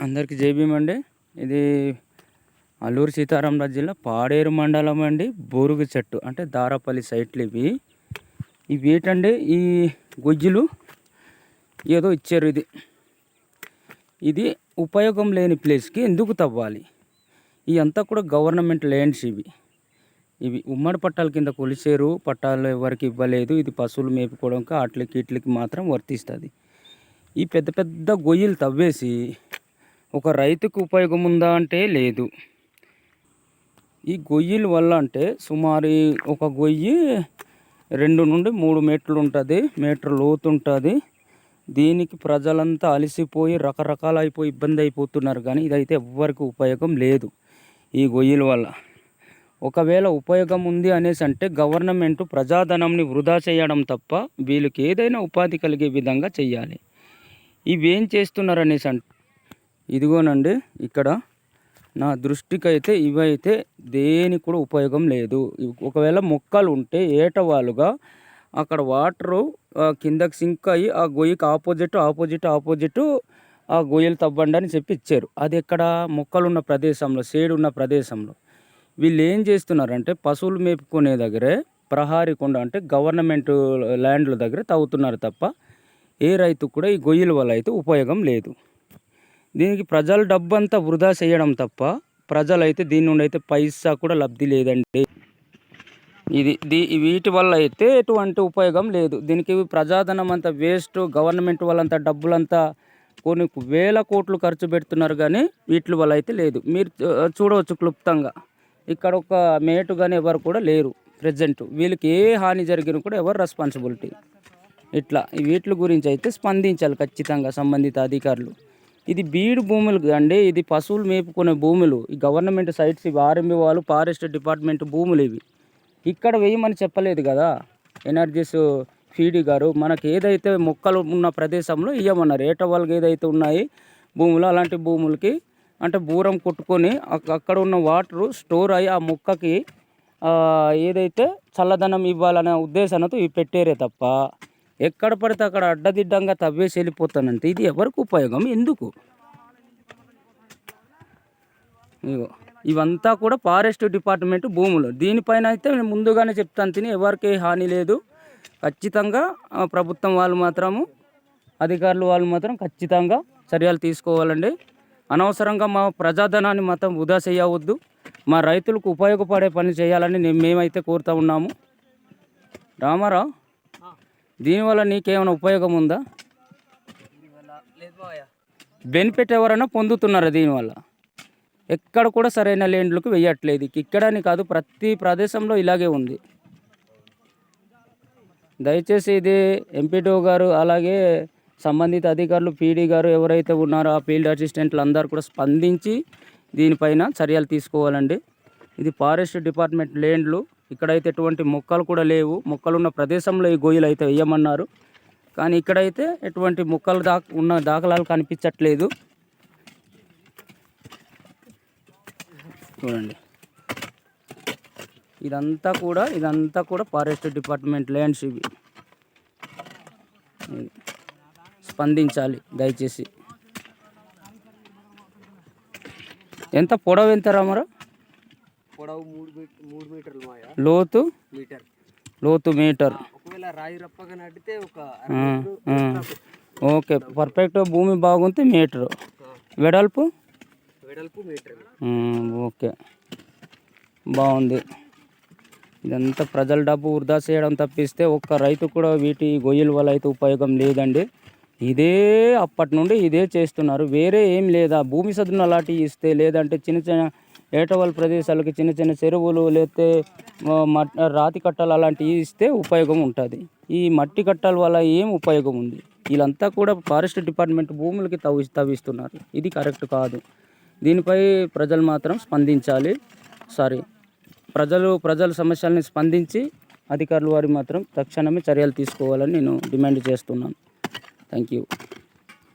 అందరికీ జై భీమ్ అండి. ఇది అల్లూరు సీతారామరాజు జిల్లా పాడేరు మండలం అండి. బోరుగు చెట్టు అంటే దారాపల్లి సైట్లు ఇవి ఏంటండి, ఈ గొజ్జులు ఏదో ఇచ్చారు. ఇది ఉపయోగం లేని ప్లేస్కి ఎందుకు తవ్వాలి? ఇవంతా కూడా గవర్నమెంట్ ల్యాండ్స్. ఇవి ఉమ్మడి పట్టాల కింద కొలిచారు. పట్టాలు ఎవరికి ఇవ్వలేదు. ఇది పశువులు మేపుకోవడానికి అట్లకి మాత్రం వర్తిస్తుంది. ఈ పెద్ద పెద్ద గొయ్యలు తవ్వేసి ఒక రైతుకు ఉపయోగం ఉందా అంటే లేదు. ఈ గొయ్యిల వల్ల అంటే సుమారు ఒక గొయ్యి 2 నుండి 3 మీటర్లు ఉంటుంది, మీటర్ లోతు ఉంటుంది. దీనికి ప్రజలంతా అలసిపోయి రకరకాల అయిపోయి ఇబ్బంది అయిపోతున్నారు. కానీ ఇదైతే ఎవ్వరికి ఉపయోగం లేదు ఈ గొయ్యిల వల్ల. ఒకవేళ ఉపయోగం ఉంది అనేసి అంటే గవర్నమెంట్ ప్రజాధనంని వృధా చేయడం తప్ప వీళ్ళకి ఏదైనా ఉపాధి కలిగే విధంగా చెయ్యాలి. ఇవేం చేస్తున్నారు అనేసి అంటే ఇదిగోనండి, ఇక్కడ నా దృష్టికి అయితే ఇవైతే దేనికి కూడా ఉపయోగం లేదు. ఒకవేళ మొక్కలు ఉంటే ఏటవాలుగా అక్కడ వాటరు కిందకి సింక్ అయ్యి ఆ గొయ్యికి ఆపోజిట్ ఆ గొయ్యలు తవ్వండి అని చెప్పి ఇచ్చారు. అది ఎక్కడ మొక్కలున్న ప్రదేశంలో, షేడ్ ఉన్న ప్రదేశంలో. వీళ్ళు ఏం చేస్తున్నారంటే పశువులు మేపుకునే దగ్గరే ప్రహారీ కొండ అంటే గవర్నమెంట్ ల్యాండ్ల దగ్గర తవ్వుతున్నారు తప్ప ఏ రైతుకు కూడా ఈ గొయ్యిల వల్ల అయితే ఉపయోగం లేదు. దీనికి ప్రజల డబ్బు అంతా వృధా చేయడం తప్ప ప్రజలైతే దీని నుండి అయితే పైసా కూడా లబ్ధి లేదండి. వీటి వల్ల అయితే ఎటువంటి ఉపయోగం లేదు. దీనికి ప్రజాధనం అంతా వేస్ట్. గవర్నమెంట్ వాళ్ళంతా డబ్బులంతా కొన్ని వేల కోట్లు ఖర్చు పెడుతున్నారు, కానీ వీటి వల్ల అయితే లేదు. మీరు చూడవచ్చు క్లుప్తంగా. ఇక్కడ ఒక మేటు కానీ ఎవరు కూడా లేరు ప్రజెంట్. వీళ్ళకి ఏ హాని జరిగినా కూడా ఎవరు రెస్పాన్సిబిలిటీ. ఇట్లా వీటి గురించి అయితే స్పందించాలి ఖచ్చితంగా సంబంధిత అధికారులు. ఇది బీడు భూములు అండి. ఇది పశువులు మేపుకునే భూములు. ఈ గవర్నమెంట్ సైట్స్ ఇవి. ఆర్ఎంబీ వాళ్ళు ఫారెస్ట్ డిపార్ట్మెంట్ భూములు ఇవి. ఇక్కడ వేయమని చెప్పలేదు కదా ఎన్ఆర్జీఎస్ ఫీడీ గారు. మనకి ఏదైతే మొక్కలు ఉన్న ప్రదేశంలో ఇవ్వమన్నారు. ఏట వాళ్ళకి ఏదైతే ఉన్నాయి భూములు, అలాంటి భూములకి అంటే బూరం కొట్టుకొని అక్కడ ఉన్న వాటరు స్టోర్ అయ్యి ఆ మొక్కకి ఏదైతే చల్లదనం ఇవ్వాలనే ఉద్దేశంతో ఇవి పెట్టారే తప్ప ఎక్కడ పడితే అక్కడ అడ్డదిడ్డంగా తవ్వేసి వెళ్ళిపోతానంటే ఇది ఎవరికి ఉపయోగం? ఎందుకు? ఇవంతా కూడా ఫారెస్ట్ డిపార్ట్మెంట్ భూములు. దీనిపైన అయితే నేను ముందుగానే చెప్తాను, ఎవరికి హాని లేదు. ఖచ్చితంగా ప్రభుత్వం వాళ్ళు మాత్రము, అధికారులు వాళ్ళు మాత్రం ఖచ్చితంగా చర్యలు తీసుకోవాలండి. అనవసరంగా మా ప్రజాధనాన్ని మాత్రం వృధా చేయవద్దు. మా రైతులకు ఉపయోగపడే పని చేయాలని మేమైతే కోరుతూ ఉన్నాము. రామారావు, దీనివల్ల నీకేమైనా ఉపయోగం ఉందా? బెనిఫిట్ ఎవరైనా పొందుతున్నారా దీనివల్ల? ఎక్కడ కూడా సరైన ల్యాండ్లకు వేయట్లేదు. ఇక్కడని కాదు, ప్రతి ప్రదేశంలో ఇలాగే ఉంది. దయచేసి ఇది ఎంపీడీఓ గారు అలాగే సంబంధిత అధికారులు పీడీ గారు ఎవరైతే ఉన్నారో ఆ ఫీల్డ్ అసిస్టెంట్లు అందరూ కూడా స్పందించి దీనిపైన చర్యలు తీసుకోవాలండి. ఇది ఫారెస్ట్ డిపార్ట్మెంట్ ల్యాండ్లు. ఇక్కడైతే ఎటువంటి మొక్కలు కూడా లేవు. మొక్కలున్న ప్రదేశంలో ఈ గొయ్యలు అయితే వేయమన్నారు, కానీ ఇక్కడైతే ఎటువంటి మొక్కలు ఉన్న దాఖలాలు కనిపించట్లేదు. చూడండి, ఇదంతా కూడా ఫారెస్ట్ డిపార్ట్మెంట్ ల్యాండ్స్ ఇవి. స్పందించాలి దయచేసి. ఎంత పొడవు ఎంత రామారా? పొడవు 3 మీటర్లు మాయా. లోతు మీటర్. ఒకవేళ రాయి రప్పగా నడితే ఓకే, పర్ఫెక్ట్. భూమి బాగుంటే మీటరు. వెడల్పు మీటర్. ఓకే, బాగుంది. ఇదంతా ప్రజల డబ్బు వృధా చేయడం తప్పిస్తే ఒక్క రైతు కూడా వీటి గొయ్యల వల్ల అయితే ఉపయోగం లేదండి. ఇదే అప్పటి నుండి ఇదే చేస్తున్నారు. వేరే ఏం లేదా? భూమి సదును అలాంటివి ఇస్తే, లేదంటే చిన్న చిన్న ఏటవాళ్ళ ప్రదేశాలకి చిన్న చిన్న చెరువులు లేకపోతే రాతి కట్టలు అలాంటివి ఇస్తే ఉపయోగం ఉంటుంది. ఈ మట్టి కట్టల వల్ల ఏం ఉపయోగం ఉంది? వీళ్ళంతా కూడా ఫారెస్ట్ డిపార్ట్మెంట్ భూములకి తవ్విస్తున్నారు. ఇది కరెక్ట్ కాదు. దీనిపై ప్రజలు మాత్రం స్పందించాలి. ప్రజల సమస్యల్ని స్పందించి అధికారులు వారు మాత్రం తక్షణమే చర్యలు తీసుకోవాలని నేను డిమాండ్ చేస్తున్నాను. Thank you.